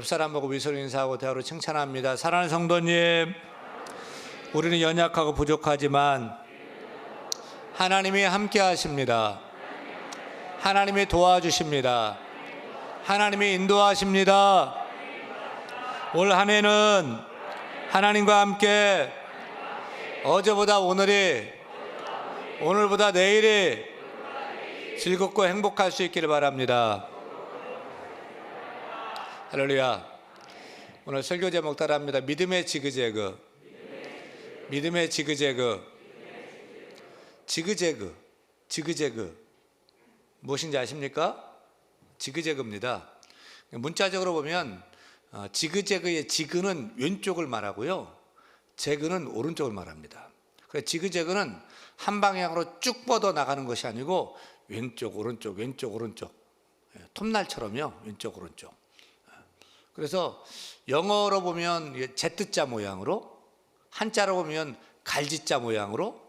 사람 보고 미소로 인사하고 대화로 칭찬합니다. 사랑하는 성도님, 우리는 연약하고 부족하지만 하나님이 함께 하십니다. 하나님이 도와주십니다. 하나님이 인도하십니다. 올 한 해는 하나님과 함께 어제보다 오늘이, 오늘보다 내일이 즐겁고 행복할 수 있기를 바랍니다. 할렐루야. 오늘 설교 제목 따라합니다. 믿음의 지그재그. 믿음의 지그재그. 지그재그 무엇인지 아십니까? 지그재그입니다. 문자적으로 보면 지그재그의 지그는 왼쪽을 말하고요, 재그는 오른쪽을 말합니다. 그래서 지그재그는 한 방향으로 쭉 뻗어 나가는 것이 아니고 왼쪽 오른쪽 왼쪽 오른쪽, 톱날처럼요, 왼쪽 오른쪽. 그래서 영어로 보면 Z자 모양으로, 한자로 보면 갈지자 모양으로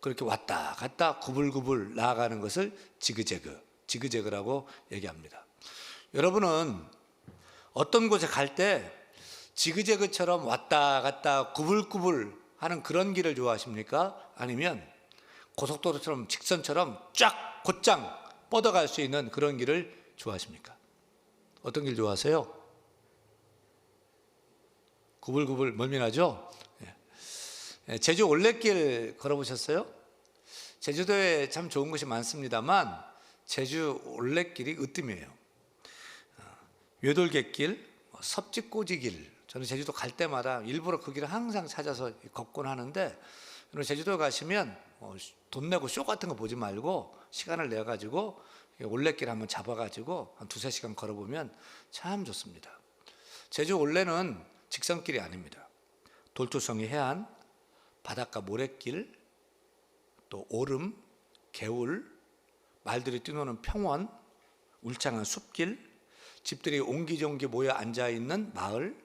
그렇게 왔다 갔다 구불구불 나아가는 것을 지그재그라고 얘기합니다. 여러분은 어떤 곳에 갈 때 지그재그처럼 왔다 갔다 구불구불 하는 그런 길을 좋아하십니까? 아니면 고속도로처럼 직선처럼 쫙 곧장 뻗어갈 수 있는 그런 길을 좋아하십니까? 어떤 길 좋아하세요? 구불구불 멀미나죠? 제주 올레길 걸어보셨어요? 제주도에 참 좋은 곳이 많습니다만 제주 올레길이 으뜸이에요. 외돌갯길, 섭지꼬지길, 저는 제주도 갈 때마다 일부러 그 길을 항상 찾아서 걷곤 하는데, 제주도 가시면 돈 내고 쇼 같은 거 보지 말고 시간을 내가지고 올레길 한번 잡아가지고 한 2-3시간 걸어보면 참 좋습니다. 제주 올레는 직선길이 아닙니다. 돌투성이 해안, 바닷가 모래길, 또 오름, 개울, 말들이 뛰노는 평원, 울창한 숲길, 집들이 옹기종기 모여 앉아있는 마을,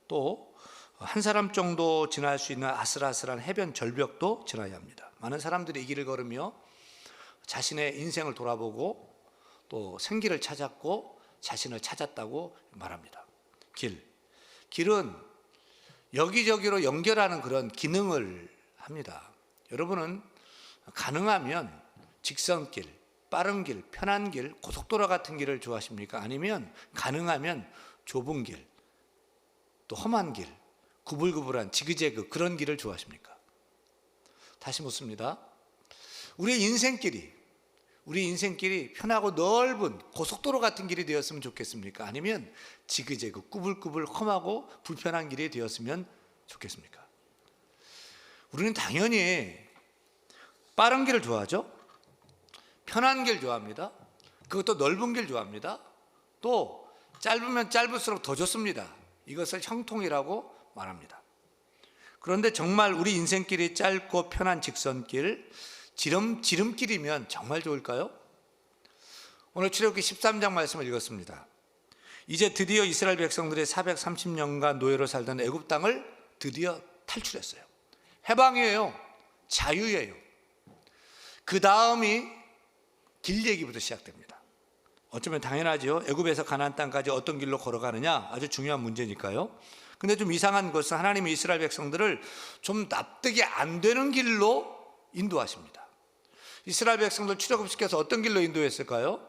또 한 사람 정도 지날 수 있는 아슬아슬한 해변 절벽도 지나야 합니다. 많은 사람들이 이 길을 걸으며 자신의 인생을 돌아보고 또 생기를 찾았고 자신을 찾았다고 말합니다. 길은 여기저기로 연결하는 그런 기능을 합니다. 여러분은 가능하면 직선길, 빠른 길, 편한 길, 고속도로 같은 길을 좋아하십니까? 아니면 가능하면 좁은 길, 또 험한 길, 구불구불한 지그재그 그런 길을 좋아하십니까? 다시 묻습니다. 우리 인생길이 편하고 넓은 고속도로 같은 길이 되었으면 좋겠습니까? 아니면 지그재그 꾸불꾸불 험하고 불편한 길이 되었으면 좋겠습니까? 우리는 당연히 빠른 길을 좋아하죠. 편한 길 좋아합니다. 그것도 넓은 길 좋아합니다. 또 짧으면 짧을수록 더 좋습니다. 이것을 형통이라고 말합니다. 그런데 정말 우리 인생길이 짧고 편한 직선길, 지름길이면 정말 좋을까요? 오늘 출애굽기 13장 말씀을 읽었습니다. 이제 드디어 이스라엘 백성들이 430년간 노예로 살던 애굽 땅을 드디어 탈출했어요. 해방이에요. 자유예요. 그 다음이 길 얘기부터 시작됩니다. 어쩌면 당연하죠. 애굽에서 가나안 땅까지 어떤 길로 걸어가느냐 아주 중요한 문제니까요. 근데 좀 이상한 것은 하나님이 이스라엘 백성들을 좀 납득이 안 되는 길로 인도하십니다. 이스라엘 백성들 출애굽시켜서 어떤 길로 인도했을까요?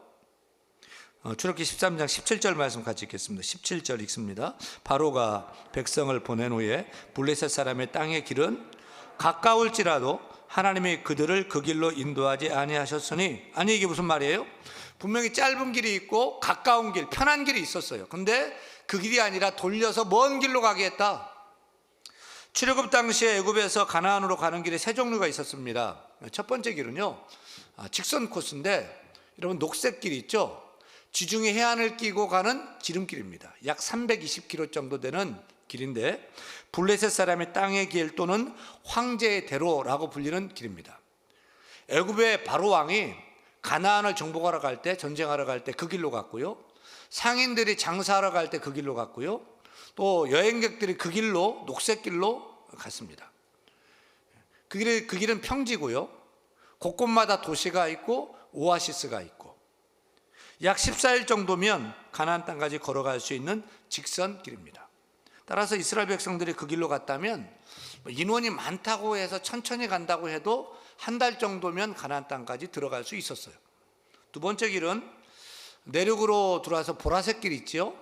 출애굽기 13장 17절 말씀 같이 읽겠습니다. 17절 읽습니다. 바로가 백성을 보낸 후에 블레셋 사람의 땅의 길은 가까울지라도 하나님이 그들을 그 길로 인도하지 아니하셨으니, 아니 이게 무슨 말이에요? 분명히 짧은 길이 있고 가까운 길, 편한 길이 있었어요. 근데 그 길이 아니라 돌려서 먼 길로 가게 했다. 출애굽 당시에 애굽에서 가나안으로 가는 길에 세 종류가 있었습니다. 첫 번째 길은요, 직선 코스인데 여러분 녹색 길이 있죠? 지중해 해안을 끼고 가는 지름길입니다. 약 320km 정도 되는 길인데 블레셋 사람의 땅의 길 또는 황제의 대로라고 불리는 길입니다. 애굽의 바로 왕이 가나안을 정복하러 갈 때, 전쟁하러 갈 때 그 길로 갔고요, 상인들이 장사하러 갈 때 그 길로 갔고요, 또 여행객들이 그 길로, 녹색 길로 갔습니다. 그 길은 평지고요, 곳곳마다 도시가 있고 오아시스가 있고, 약 14일 정도면 가나안 땅까지 걸어갈 수 있는 직선 길입니다. 따라서 이스라엘 백성들이 그 길로 갔다면 인원이 많다고 해서 천천히 간다고 해도 한 달 정도면 가나안 땅까지 들어갈 수 있었어요. 두 번째 길은 내륙으로 들어와서 보라색 길 있죠.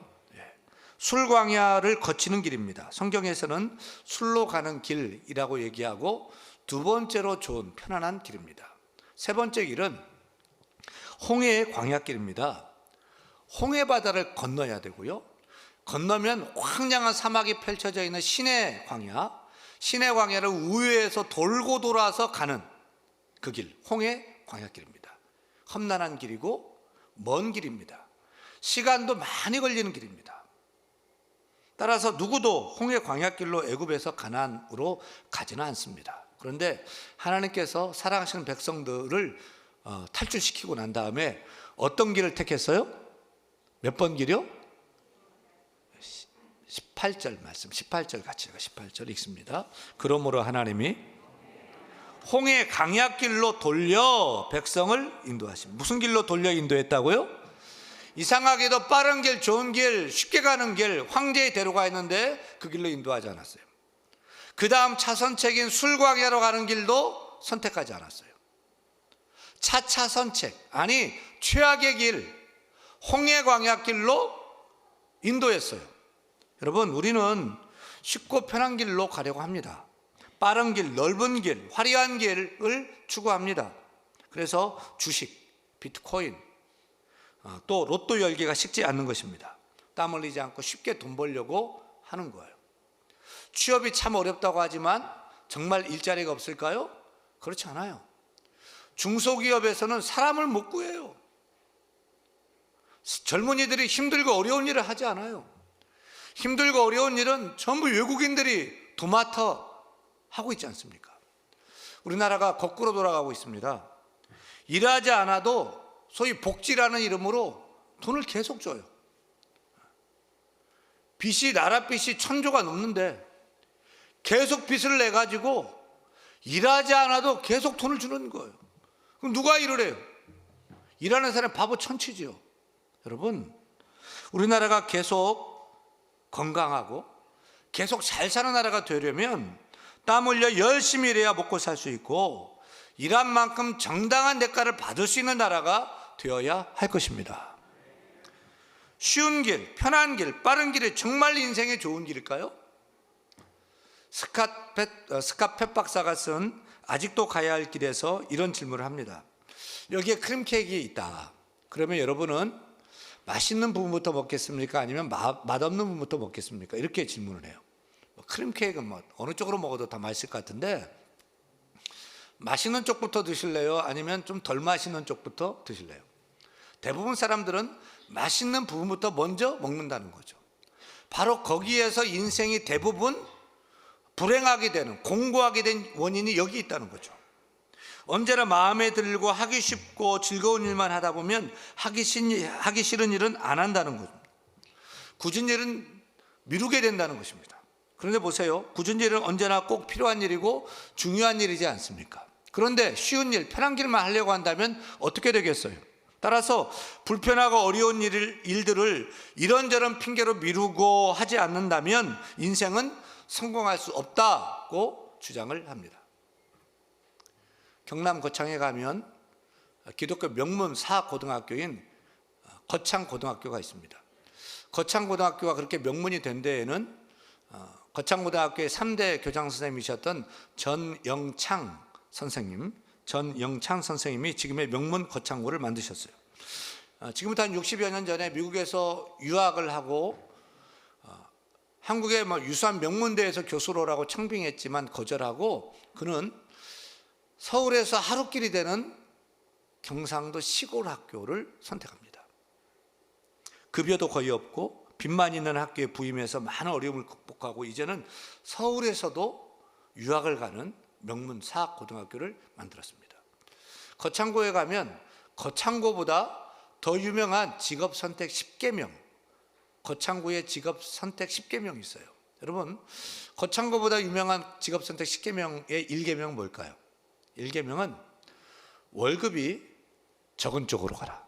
술광야를 거치는 길입니다. 성경에서는 술로 가는 길이라고 얘기하고 두 번째로 좋은 편안한 길입니다. 세 번째 길은 홍해의 광야길입니다. 홍해 바다를 건너야 되고요. 건너면 황량한 사막이 펼쳐져 있는 시내 광야, 시내 광야를 우회해서 돌고 돌아서 가는 그 길, 홍해 광야길입니다. 험난한 길이고 먼 길입니다. 시간도 많이 걸리는 길입니다. 따라서 누구도 홍해 광야길로 애굽에서 가나안으로 가지는 않습니다. 그런데 하나님께서 사랑하시는 백성들을 탈출시키고 난 다음에 어떤 길을 택했어요? 몇 번 길이요? 18절 말씀, 18절 같이 18절 읽습니다. 그러므로 하나님이 홍해 광야길로 돌려 백성을 인도하십니다. 무슨 길로 돌려 인도했다고요? 이상하게도 빠른 길, 좋은 길, 쉽게 가는 길, 황제의 대로가 있는데 그 길로 인도하지 않았어요. 그 다음 차선책인 술광야로 가는 길도 선택하지 않았어요. 차차 선책, 아니 최악의 길, 홍해 광야길로 인도했어요. 여러분, 우리는 쉽고 편한 길로 가려고 합니다. 빠른 길, 넓은 길, 화려한 길을 추구합니다. 그래서 주식, 비트코인, 또 로또 열기가 식지 않는 것입니다. 땀 흘리지 않고 쉽게 돈 벌려고 하는 거예요. 취업이 참 어렵다고 하지만 정말 일자리가 없을까요? 그렇지 않아요. 중소기업에서는 사람을 못 구해요. 젊은이들이 힘들고 어려운 일을 하지 않아요. 힘들고 어려운 일은 전부 외국인들이 도맡아 하고 있지 않습니까? 우리나라가 거꾸로 돌아가고 있습니다. 일하지 않아도 소위 복지라는 이름으로 돈을 계속 줘요. 빚이, 나라 빚이 1,000조가 넘는데 계속 빚을 내가지고 일하지 않아도 계속 돈을 주는 거예요. 그럼 누가 일을 해요? 일하는 사람 바보 천치지요. 여러분, 우리나라가 계속 건강하고 계속 잘 사는 나라가 되려면 땀 흘려 열심히 일해야 먹고 살 수 있고 일한 만큼 정당한 대가를 받을 수 있는 나라가 되어야 할 것입니다. 쉬운 길, 편한 길, 빠른 길이 정말 인생에 좋은 길일까요? 스캇 펫 박사가 쓴 아직도 가야 할 길에서 이런 질문을 합니다. 여기에 크림 케이크가 있다. 그러면 여러분은 맛있는 부분부터 먹겠습니까? 아니면 맛없는 부분부터 먹겠습니까? 이렇게 질문을 해요. 크림 케이크는 어느 쪽으로 먹어도 다 맛있을 것 같은데 맛있는 쪽부터 드실래요? 아니면 좀 덜 맛있는 쪽부터 드실래요? 대부분 사람들은 맛있는 부분부터 먼저 먹는다는 거죠. 바로 거기에서 인생이 대부분 불행하게 되는, 공고하게 된 원인이 여기 있다는 거죠. 언제나 마음에 들고 하기 쉽고 즐거운 일만 하다 보면 하기 싫은 일은 안 한다는 거죠. 굳은 일은 미루게 된다는 것입니다. 그런데 보세요. 굳은 일은 언제나 꼭 필요한 일이고 중요한 일이지 않습니까? 그런데 쉬운 일, 편한 길만 하려고 한다면 어떻게 되겠어요? 따라서 불편하고 어려운 일들을 이런저런 핑계로 미루고 하지 않는다면 인생은 성공할 수 없다고 주장을 합니다. 경남 거창에 가면 기독교 명문 사고등학교인 거창고등학교가 있습니다. 거창고등학교가 그렇게 명문이 된 데에는 거창고등학교의 3대 교장 선생님이셨던 전영창 선생님이 지금의 명문 거창고를 만드셨어요. 지금부터 한 60여 년 전에 미국에서 유학을 하고 한국의 유수한 명문대에서 교수로 오라고 청빙했지만 거절하고 그는 서울에서 하루길이 되는 경상도 시골 학교를 선택합니다. 급여도 거의 없고 빚만 있는 학교에 부임해서 많은 어려움을 극복하고 이제는 서울에서도 유학을 가는 명문 사학고등학교를 만들었습니다. 거창고에 가면 거창고보다 더 유명한 직업선택 10개명, 거창고의 직업선택 10개명이 있어요. 여러분, 거창고보다 유명한 직업선택 10개명의 1개명은 뭘까요? 1개명은 월급이 적은 쪽으로 가라.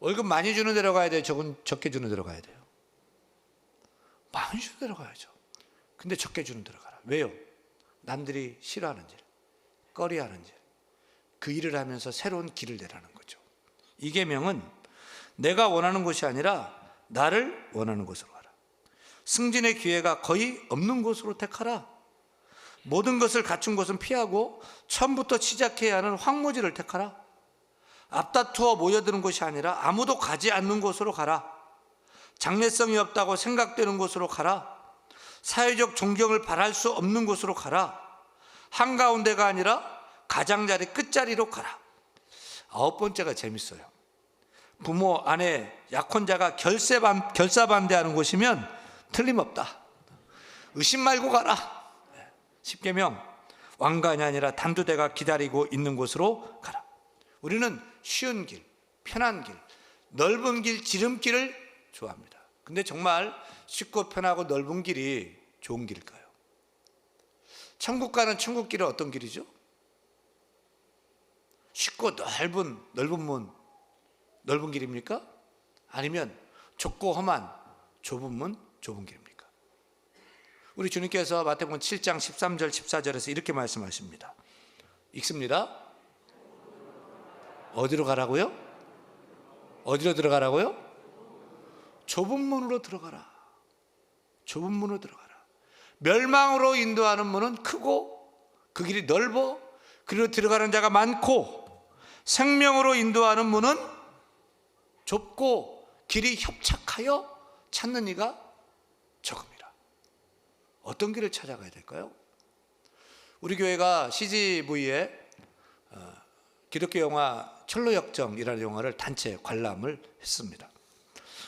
월급 많이 주는 데로 가야 돼요? 적게 주는 데로 가야 돼요? 많이 주는 데로 가야죠. 근데 적게 주는 데로 가라. 왜요? 남들이 싫어하는 일, 꺼리하는 일, 그 일을 하면서 새로운 길을 내라는 거죠. 이 계명은 내가 원하는 곳이 아니라 나를 원하는 곳으로 가라. 승진의 기회가 거의 없는 곳으로 택하라. 모든 것을 갖춘 곳은 피하고 처음부터 시작해야 하는 황무지를 택하라. 앞다투어 모여드는 곳이 아니라 아무도 가지 않는 곳으로 가라. 장래성이 없다고 생각되는 곳으로 가라. 사회적 존경을 바랄 수 없는 곳으로 가라. 한가운데가 아니라 가장자리 끝자리로 가라. 9번째가 재밌어요. 부모, 아내, 약혼자가 결사반대하는 곳이면 틀림없다. 의심 말고 가라. 10계명, 왕관이 아니라 단두대가 기다리고 있는 곳으로 가라. 우리는 쉬운 길, 편한 길, 넓은 길, 지름길을 좋아합니다. 근데 정말 쉽고 편하고 넓은 길이 좋은 길일까요? 천국 가는 천국 길은 어떤 길이죠? 쉽고 넓은 문, 넓은 길입니까? 아니면 좁고 험한 좁은 문, 좁은 길입니까? 우리 주님께서 마태복음 7장 13절 14절에서 이렇게 말씀하십니다. 읽습니다. 어디로 가라고요? 어디로 들어가라고요? 좁은 문으로 들어가라. 좁은 문으로 들어가라. 멸망으로 인도하는 문은 크고 그 길이 넓어 그리고 들어가는 자가 많고, 생명으로 인도하는 문은 좁고 길이 협착하여 찾는 이가 적음이라. 어떤 길을 찾아가야 될까요? 우리 교회가 CGV에 기독교 영화 철로역정이라는 영화를 단체 관람을 했습니다.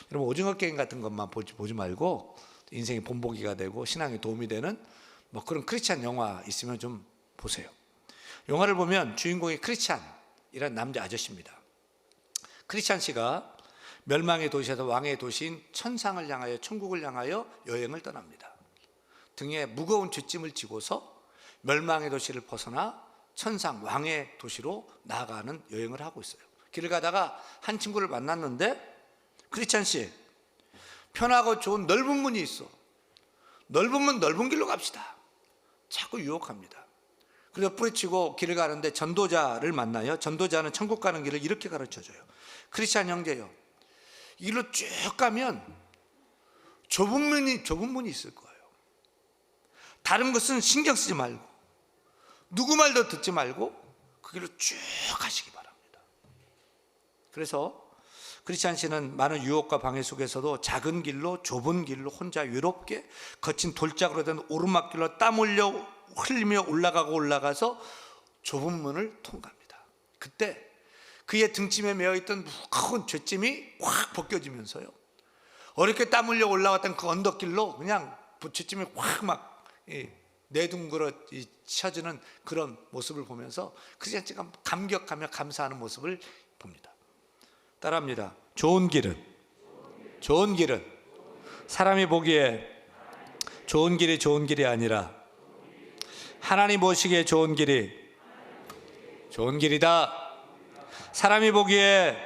여러분, 오징어 게임 같은 것만 보지 말고 인생이 본보기가 되고 신앙에 도움이 되는 그런 크리스찬 영화 있으면 좀 보세요. 영화를 보면 주인공이 크리스찬이라는 남자 아저씨입니다. 크리스찬 씨가 멸망의 도시에서 왕의 도시인 천상을 향하여, 천국을 향하여 여행을 떠납니다. 등에 무거운 죗짐을 지고서 멸망의 도시를 벗어나 천상 왕의 도시로 나아가는 여행을 하고 있어요. 길을 가다가 한 친구를 만났는데, 크리스찬 씨, 편하고 좋은 넓은 문이 있어. 넓은 문, 넓은 길로 갑시다. 자꾸 유혹합니다. 그래서 뿌리치고 길을 가는데 전도자를 만나요. 전도자는 천국 가는 길을 이렇게 가르쳐줘요. 크리스찬 형제요, 이 길로 쭉 가면 좁은 문이 있을 거예요. 다른 것은 신경 쓰지 말고, 누구 말도 듣지 말고 그 길로 쭉 가시기 바랍니다. 그래서 크리스찬 씨는 많은 유혹과 방해 속에서도 작은 길로, 좁은 길로 혼자 외롭게 거친 돌짝으로 된 오르막길로 땀 흘리며 올라가서 좁은 문을 통과합니다. 그때 그의 등짐에 매어있던 무거운 죗짐이 확 벗겨지면서요, 어렵게 땀 흘려 올라왔던 그 언덕길로 그냥 죗짐이 확 막 내둥그러 쳐지는 그런 모습을 보면서 크리스찬 씨가 감격하며 감사하는 모습을 봅니다. 따라합니다. 좋은 길은 사람이 보기에 좋은 길이 아니라 하나님 보시기에 좋은 길이다. 사람이 보기에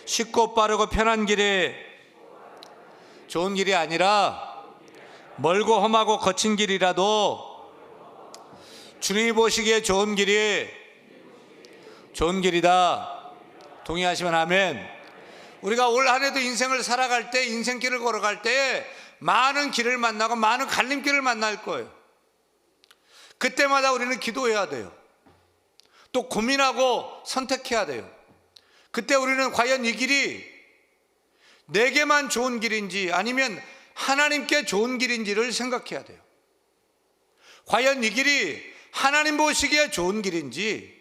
쉽고 빠르고 편한 길이 좋은 길이 아니라 멀고 험하고 거친 길이라도 주님이 보시기에 좋은 길이다. 동의하시면 아멘. 우리가 올 한 해도 인생을 살아갈 때, 인생길을 걸어갈 때 많은 길을 만나고 많은 갈림길을 만날 거예요. 그때마다 우리는 기도해야 돼요. 또 고민하고 선택해야 돼요. 그때 우리는 과연 이 길이 내게만 좋은 길인지 아니면 하나님께 좋은 길인지를 생각해야 돼요. 과연 이 길이 하나님 보시기에 좋은 길인지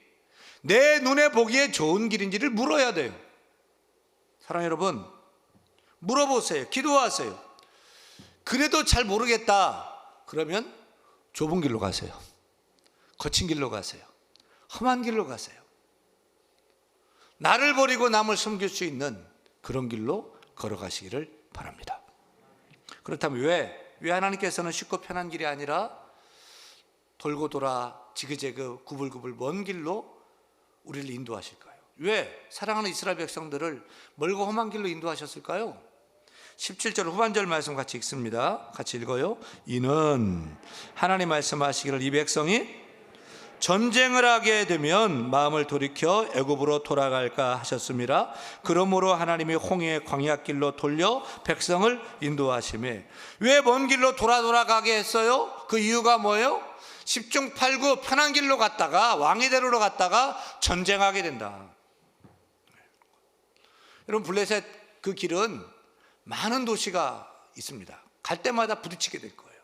내 눈에 보기에 좋은 길인지를 물어야 돼요. 사랑하는 여러분, 물어보세요. 기도하세요. 그래도 잘 모르겠다 그러면 좁은 길로 가세요. 거친 길로 가세요. 험한 길로 가세요. 나를 버리고 남을 섬길 수 있는 그런 길로 걸어가시기를 바랍니다. 그렇다면 왜 하나님께서는 쉽고 편한 길이 아니라 돌고 돌아 지그재그 구불구불 먼 길로 우리를 인도하실까요? 왜 사랑하는 이스라엘 백성들을 멀고 험한 길로 인도하셨을까요? 17절 후반절 말씀 같이 읽습니다. 같이 읽어요. 이는 하나님 말씀하시기를 이 백성이 전쟁을 하게 되면 마음을 돌이켜 애굽으로 돌아갈까 하셨습니다. 그러므로 하나님이 홍해의 광야길로 돌려 백성을 인도하시매. 왜 먼 길로 돌아가게 했어요? 그 이유가 뭐예요? 10중 8구 편한 길로 갔다가 왕이대로로 갔다가 전쟁하게 된다. 여러분, 블레셋 그 길은 많은 도시가 있습니다. 갈 때마다 부딪히게 될 거예요.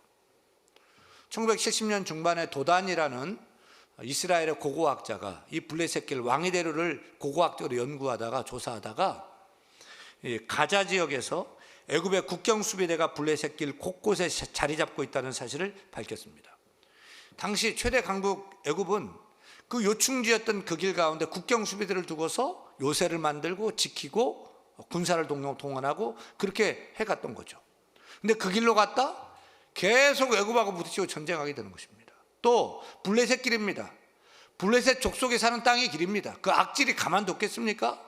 1970년 중반에 도단이라는 이스라엘의 고고학자가 이 블레셋 길 왕이대로를 고고학적으로 연구하다가 조사하다가 가자 지역에서 애굽의 국경 수비대가 블레셋 길 곳곳에 자리 잡고 있다는 사실을 밝혔습니다. 당시 최대 강국 애굽은 그 요충지였던 그 길 가운데 국경 수비대를 두고서 요새를 만들고 지키고 군사를 동원하고 그렇게 해갔던 거죠. 근데 그 길로 갔다 계속 애굽하고 부딪히고 전쟁하게 되는 것입니다. 또 블레셋 길입니다. 블레셋 족속이 사는 땅의 길입니다. 그 악질이 가만뒀겠습니까?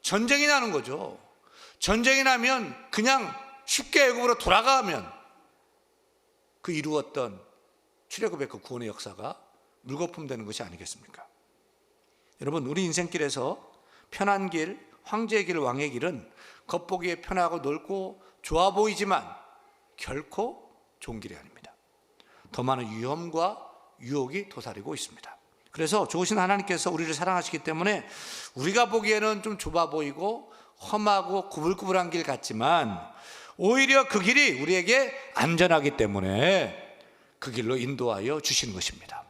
전쟁이 나는 거죠. 전쟁이 나면 그냥 쉽게 애굽으로 돌아가면 그 이루었던 출애굽의 그 구원의 역사가 물거품 되는 것이 아니겠습니까? 여러분, 우리 인생길에서 편한 길, 황제의 길, 왕의 길은 겉보기에 편하고 넓고 좋아 보이지만 결코 좋은 길이 아닙니다. 더 많은 위험과 유혹이 도사리고 있습니다. 그래서 좋으신 하나님께서 우리를 사랑하시기 때문에 우리가 보기에는 좀 좁아 보이고 험하고 구불구불한 길 같지만 오히려 그 길이 우리에게 안전하기 때문에 그 길로 인도하여 주시는 것입니다.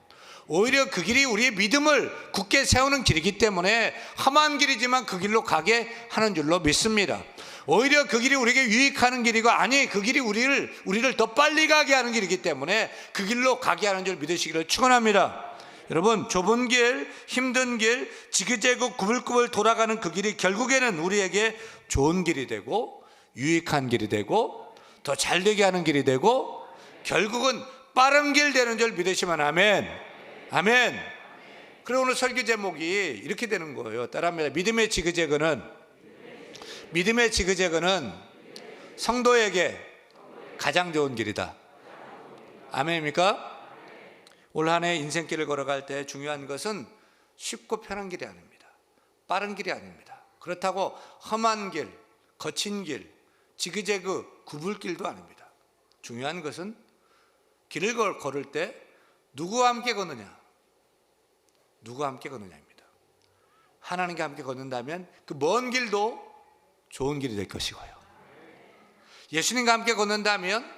오히려 그 길이 우리의 믿음을 굳게 세우는 길이기 때문에 험한 길이지만 그 길로 가게 하는 줄로 믿습니다. 오히려 그 길이 우리에게 유익하는 길이고, 아니 그 길이 우리를 더 빨리 가게 하는 길이기 때문에 그 길로 가게 하는 줄 믿으시기를 축원합니다. 여러분, 좁은 길, 힘든 길, 지그재그 구불구불 돌아가는 그 길이 결국에는 우리에게 좋은 길이 되고 유익한 길이 되고 더 잘되게 하는 길이 되고 결국은 빠른 길 되는 줄 믿으시면 아멘. 아멘. 그리고 오늘 설교 제목이 이렇게 되는 거예요. 따라합니다. 믿음의 지그재그는 성도에게 가장 좋은 길이다. 아멘입니까? 올 한 해 인생길을 걸어갈 때 중요한 것은 쉽고 편한 길이 아닙니다. 빠른 길이 아닙니다. 그렇다고 험한 길, 거친 길, 지그재그 구불길도 아닙니다. 중요한 것은 길을 걸을 때 누구와 함께 걷느냐? 누구와 함께 걷느냐입니다. 하나님과 함께 걷는다면 그 먼 길도 좋은 길이 될 것이고요. 예수님과 함께 걷는다면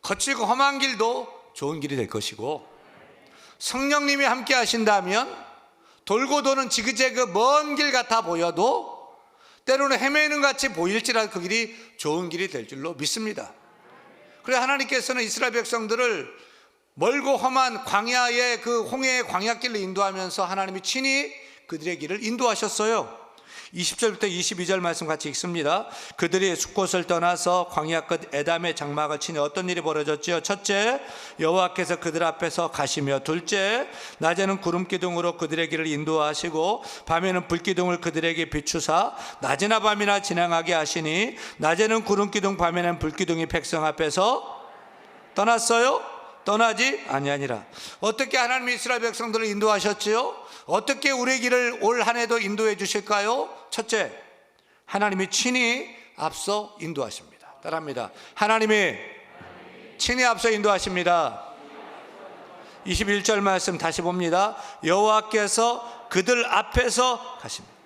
거칠고 험한 길도 좋은 길이 될 것이고, 성령님이 함께 하신다면 돌고 도는 지그재그 먼 길 같아 보여도 때로는 헤매는 같이 보일지라도 그 길이 좋은 길이 될 줄로 믿습니다. 그래서 하나님께서는 이스라엘 백성들을 멀고 험한 광야의 그 홍해의 광야길로 인도하면서 하나님이 친히 그들의 길을 인도하셨어요. 20절부터 22절 말씀 같이 읽습니다. 그들이 숫곳을 떠나서 광야 끝 에담의 장막을 치니 어떤 일이 벌어졌지요? 첫째, 여호와께서 그들 앞에서 가시며, 둘째, 낮에는 구름기둥으로 그들의 길을 인도하시고 밤에는 불기둥을 그들에게 비추사 낮이나 밤이나 지나가게 하시니, 낮에는 구름기둥 밤에는 불기둥이 백성 앞에서 떠났어요? 떠나지 아니하니라. 어떻게 하나님이 이스라엘 백성들을 인도하셨지요? 어떻게 우리의 길을 올 한 해도 인도해 주실까요? 첫째, 하나님이 친히 앞서 인도하십니다. 따라합니다. 하나님이 친히 앞서 인도하십니다. 21절 말씀 다시 봅니다. 여호와께서 그들 앞에서 가십니다.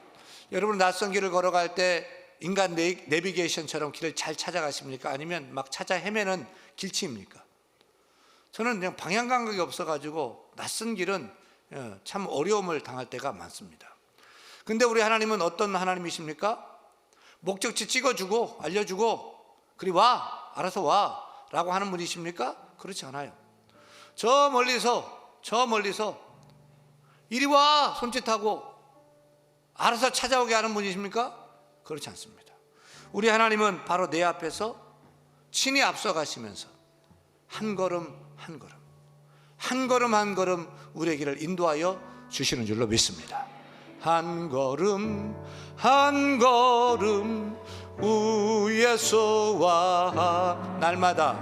여러분, 낯선 길을 걸어갈 때 인간 내비게이션처럼 길을 잘 찾아가십니까? 아니면 막 찾아 헤매는 길치입니까? 저는 그냥 방향 감각이 없어가지고 낯선 길은 참 어려움을 당할 때가 많습니다. 근데 우리 하나님은 어떤 하나님이십니까? 목적지 찍어주고 알려주고 그리 와, 알아서 와 라고 하는 분이십니까? 그렇지 않아요. 저 멀리서 이리 와 손짓하고 알아서 찾아오게 하는 분이십니까? 그렇지 않습니다. 우리 하나님은 바로 내 앞에서 친히 앞서가시면서 한 걸음 한 걸음 우리의 길을 인도하여 주시는 줄로 믿습니다. 한 걸음 한 걸음 우예수와 날마다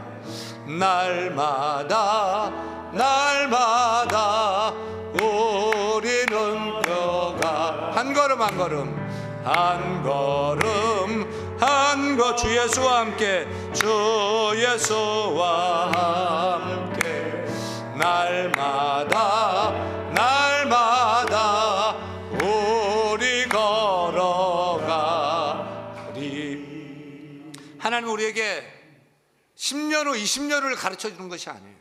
날마다 날마다 우리는 펴가 한 걸음 한 걸음 한 걸음 한 걸 주 예수와 함께 주 예수와 함께 날마다 날마다 우리 걸어가리. 하나님은 우리에게 10년 후 20년 후를 가르쳐 주는 것이 아니에요.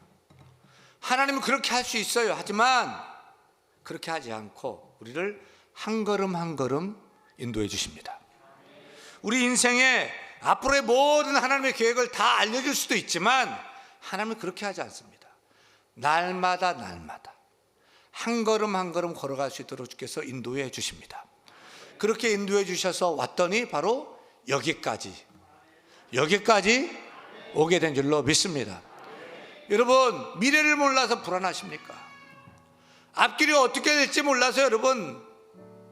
하나님은 그렇게 할 수 있어요. 하지만 그렇게 하지 않고 우리를 한 걸음 한 걸음 인도해 주십니다. 우리 인생에 앞으로의 모든 하나님의 계획을 다 알려줄 수도 있지만 하나님은 그렇게 하지 않습니다. 날마다 날마다 한 걸음 한 걸음 걸어갈 수 있도록 주께서 인도해 주십니다. 그렇게 인도해 주셔서 왔더니 바로 여기까지 오게 된 줄로 믿습니다. 여러분, 미래를 몰라서 불안하십니까? 앞길이 어떻게 될지 몰라서 여러분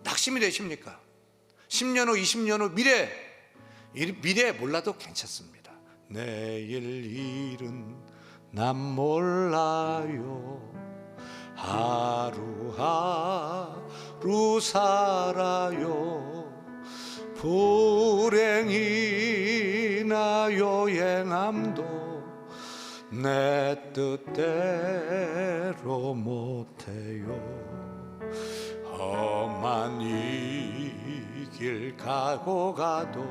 낙심이 되십니까? 10년 후 20년 후 미래 몰라도 괜찮습니다. 내일 일은 난 몰라요. 하루하루 살아요. 불행이나 요행함도 내 뜻대로 못해요. 험한 이 길 가고 가도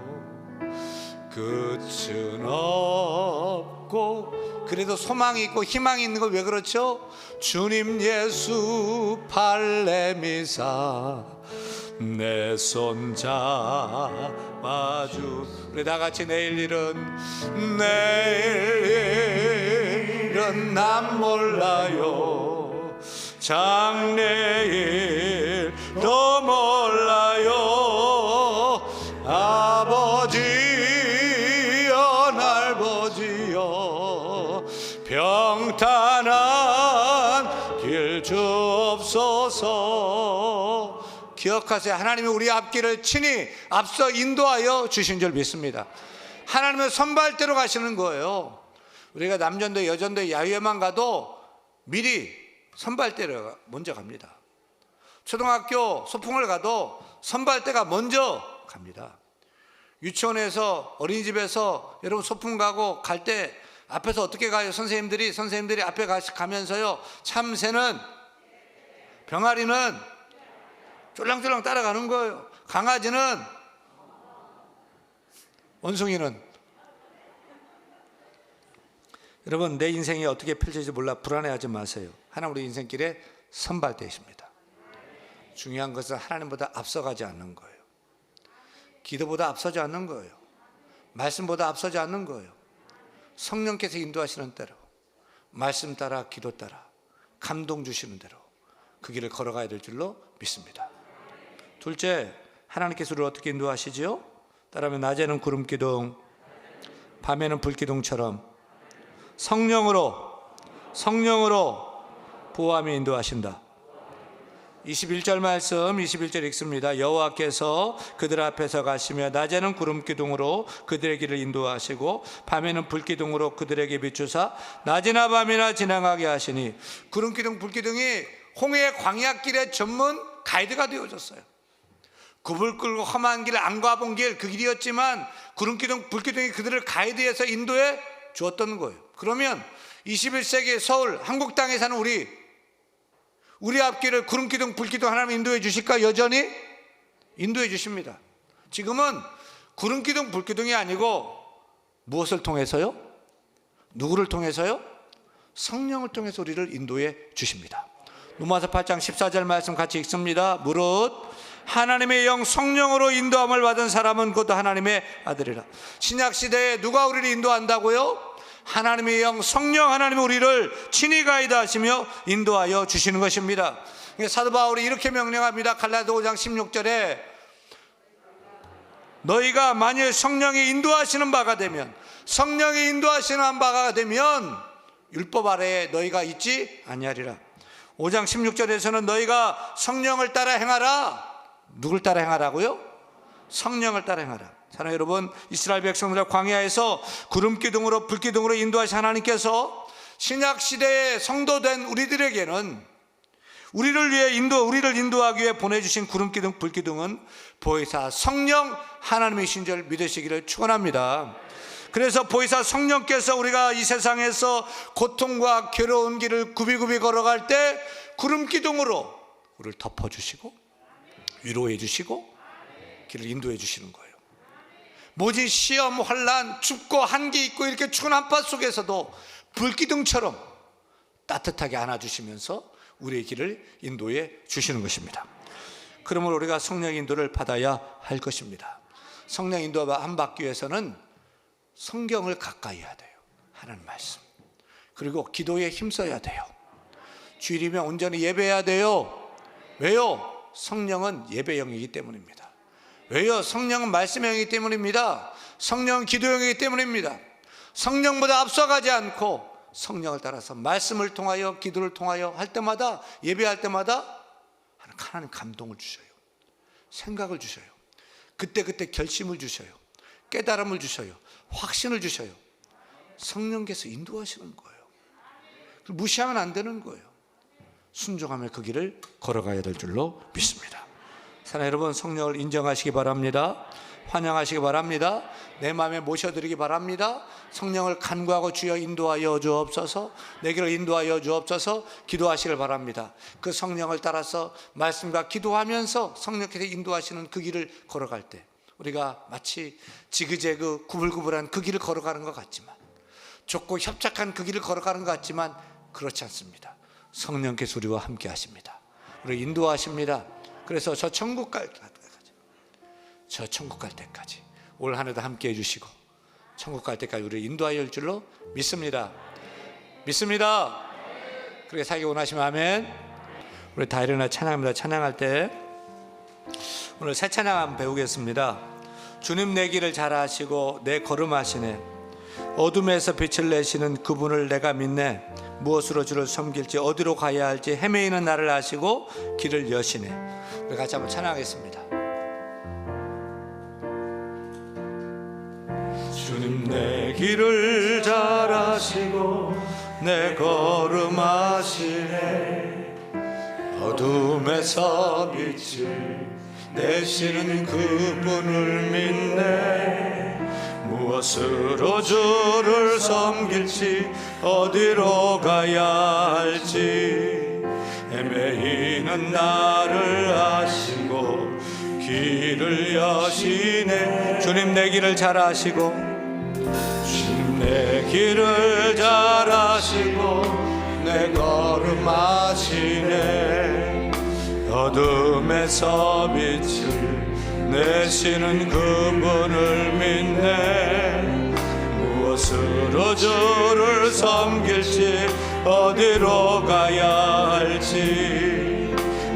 끝은 없고 그래도 소망이 있고 희망이 있는 건 왜 그렇죠? 주님 예수 발레미사 내 손 잡아주. 우리 다 같이 내일 일은 난 몰라요. 장래일도 몰라요. 아버지여 날 보지요. 평탄한 길 주옵소서. 기억하세요. 하나님이 우리 앞길을 친히 앞서 인도하여 주신 줄 믿습니다. 하나님은 선발대로 가시는 거예요. 우리가 남전도 여전도 야유회만 가도 미리 선발대로 먼저 갑니다. 초등학교 소풍을 가도 선발대가 먼저 갑니다. 유치원에서 어린이집에서 여러분 소풍 가고 갈 때 앞에서 어떻게 가요? 선생님들이 앞에 가면서요, 참새는 병아리는 쫄랑쫄랑 따라가는 거예요. 강아지는 원숭이는. 여러분, 내 인생이 어떻게 펼쳐질지 몰라 불안해하지 마세요. 하나님 우리 인생길에 선발대이십니다. 중요한 것은 하나님보다 앞서가지 않는 거예요. 기도보다 앞서지 않는 거예요. 말씀보다 앞서지 않는 거예요. 성령께서 인도하시는 대로, 말씀 따라 기도 따라 감동 주시는 대로 그 길을 걸어가야 될 줄로 믿습니다. 둘째, 하나님께서 우리를 어떻게 인도하시지요? 따라하면 낮에는 구름기둥, 밤에는 불기둥처럼 성령으로 보호하며 인도하신다. 21절 말씀 21절 읽습니다. 여호와께서 그들 앞에서 가시며 낮에는 구름기둥으로 그들의 길을 인도하시고 밤에는 불기둥으로 그들에게 비추사 낮이나 밤이나 지나가게 하시니. 구름기둥 불기둥이 홍해의 광야길의 전문 가이드가 되어줬어요. 굽을 끌고 험한 길을 안 가본 길, 그 길이었지만 구름기둥 불기둥이 그들을 가이드해서 인도해 주었던 거예요. 그러면 21세기 서울 한국 땅에 사는 우리 앞길을 구름기둥 불기둥 하나님 인도해 주실까? 여전히 인도해 주십니다. 지금은 구름기둥 불기둥이 아니고 무엇을 통해서요? 누구를 통해서요? 성령을 통해서 우리를 인도해 주십니다. 로마서 8장 14절 말씀 같이 읽습니다. 무릇 하나님의 영 성령으로 인도함을 받은 사람은 그것도 하나님의 아들이라. 신약시대에 누가 우리를 인도한다고요? 하나님의 영 성령 하나님이 우리를 친히 가이드하시며 인도하여 주시는 것입니다. 사도 바울이 이렇게 명령합니다. 갈라디아 5장 16절에 너희가 만일 성령이 인도하시는 바가 되면, 성령이 인도하시는 바가 되면 율법 아래에 너희가 있지 아니하리라. 5장 16절에서는 너희가 성령을 따라 행하라, 누굴 따라 행하라고요? 성령을 따라 행하라. 사랑하는 여러분, 이스라엘 백성들 광야에서 구름 기둥으로 불 기둥으로 인도하신 하나님께서 신약 시대의 성도된 우리들에게는 우리를 인도하기 위해 보내주신 구름 기둥 불 기둥은 보혜사 성령 하나님이신 줄 믿으시기를 축원합니다. 그래서 보혜사 성령께서 우리가 이 세상에서 고통과 괴로운 길을 굽이굽이 걸어갈 때 구름 기둥으로 우리를 덮어주시고 위로해 주시고 길을 인도해 주시는 거예요. 모진 시험, 환난, 춥고 한기 있고 이렇게 추운 한파 속에서도 불기둥처럼 따뜻하게 안아주시면서 우리의 길을 인도해 주시는 것입니다. 그러므로 우리가 성령 인도를 받아야 할 것입니다. 성령 인도 안 받기 위해서는 성경을 가까이 해야 돼요. 하나님 말씀. 그리고 기도에 힘써야 돼요. 주일이면 온전히 예배해야 돼요. 왜요? 성령은 예배형이기 때문입니다. 왜요? 성령은 말씀의 영이기 때문입니다. 성령은 기도형이기 때문입니다. 성령보다 앞서가지 않고 성령을 따라서 말씀을 통하여 기도를 통하여 할 때마다, 예배할 때마다 하나님 감동을 주셔요. 생각을 주셔요. 그때그때 결심을 주셔요. 깨달음을 주셔요. 확신을 주셔요. 성령께서 인도하시는 거예요. 무시하면 안 되는 거예요. 순종하며 그 길을 걸어가야 될 줄로 믿습니다. 사랑하는 여러분, 성령을 인정하시기 바랍니다. 환영하시기 바랍니다. 내 마음에 모셔드리기 바랍니다. 성령을 간구하고 주여 인도하여 주옵소서, 내 길을 인도하여 주옵소서 기도하시길 바랍니다. 그 성령을 따라서 말씀과 기도하면서 성령께서 인도하시는 그 길을 걸어갈 때 우리가 마치 지그재그 구불구불한 그 길을 걸어가는 것 같지만, 좁고 협착한 그 길을 걸어가는 것 같지만 그렇지 않습니다. 성령께서 우리와 함께 하십니다. 우리를 인도하십니다. 그래서 저 천국 갈 때까지 올 한 해도 함께 해주시고 천국 갈 때까지 우리를 인도하여 줄 줄로 믿습니다. 그렇게 살기 원하시면 아멘. 우리 다 일어나 찬양합니다. 찬양할 때 오늘 새 찬양 한번 배우겠습니다. 주님 내 길을 잘 아시고 내 걸음하시네. 어둠에서 빛을 내시는 그분을 내가 믿네. 무엇으로 주를 섬길지 어디로 가야 할지 헤매이는 나를 아시고 길을 여시네. 우리 같이 한번 찬양하겠습니다. 주님 내 길을 잘 아시고 내 걸음하시네. 어둠에서 빛을 내시는 그분을 믿네. 무엇으로 주를 섬길지 어디로 가야 할지 헤매이는 나를 아시고 길을 여시네. 주님 내 길을 잘 아시고 주님 내 길을 잘 아시고 내 걸음하시네. 어둠에서 빛을 내시는 그분을 믿네. 무엇으로 주를 섬길지 어디로 가야 할지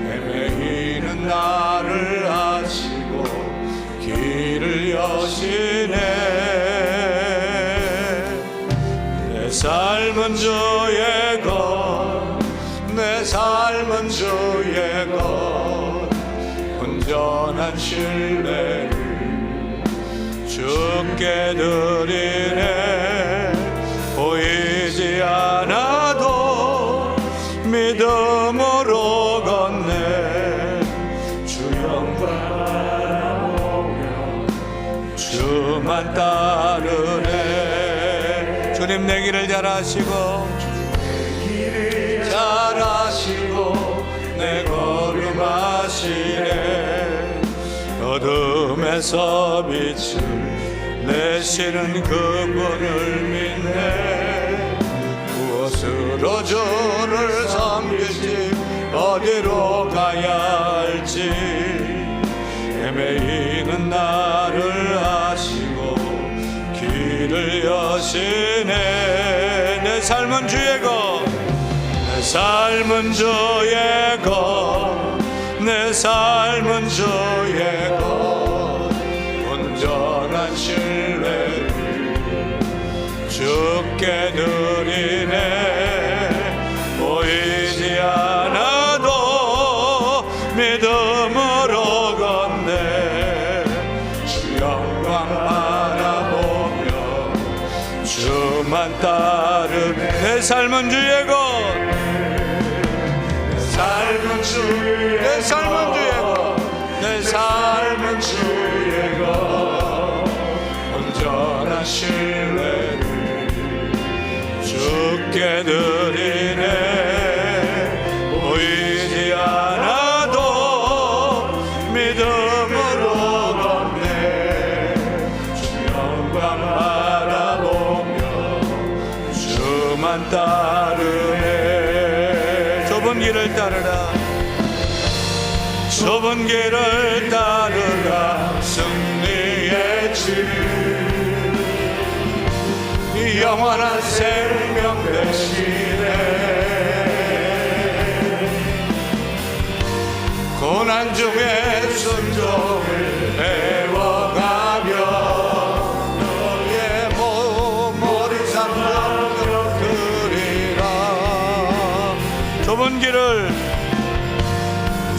헤매이는 나를 아시고 길을 여시네. 내 삶은 주의 것, 내 삶은 주의 것, 온전한 신뢰를 주께 드리네. 보이지 않아도 믿음으로 걷네. 주 영광 바라보며 주만 따르네. 주님 내 길을 잘 아시고 잘 아시고 내 걸음하시네. 어둠에서 빛을 내시는 그분을 믿네. 무엇으로 주를 섬길지 어디로 가야 할지 헤매이는 나를 아시고 길을 여시네. 내 삶은 주의 것, 내 삶은 주의 것, 내 삶은 주의 것, 온전한 신뢰를 주께 드리네. 보이지 않아도 믿음으로 내 삶은 주의 것, 삶은 주의 내 삶은 주의 것, 내 삶은 주의 것 온전한 신뢰를 주께 드리네. 보이지 않아도 믿음으로 걷네. 주 영광 바라보며 주만 따르네. 좁은 길을 따르라, 좁은 길을 따르라. 승리의 길, 영원한 생명 대신에 고난 중에 순종을 배워가며 너의 모든 삶 드리라.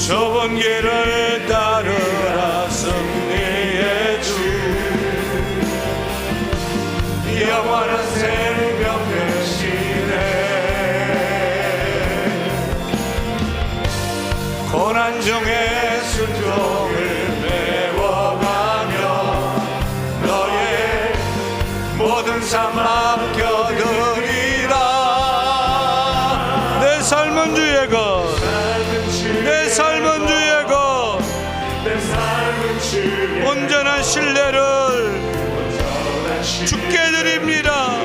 좁은 길을 따르라. 승리의 주, 영원한 생명 대신에 고난 중에 순종을 배워가며 너의 모든 삶 맡겨드리라. 내 삶은 주의 것, 내 삶은 주의 것, 내 삶은 주의 온전한 신뢰를 주께 드립니다.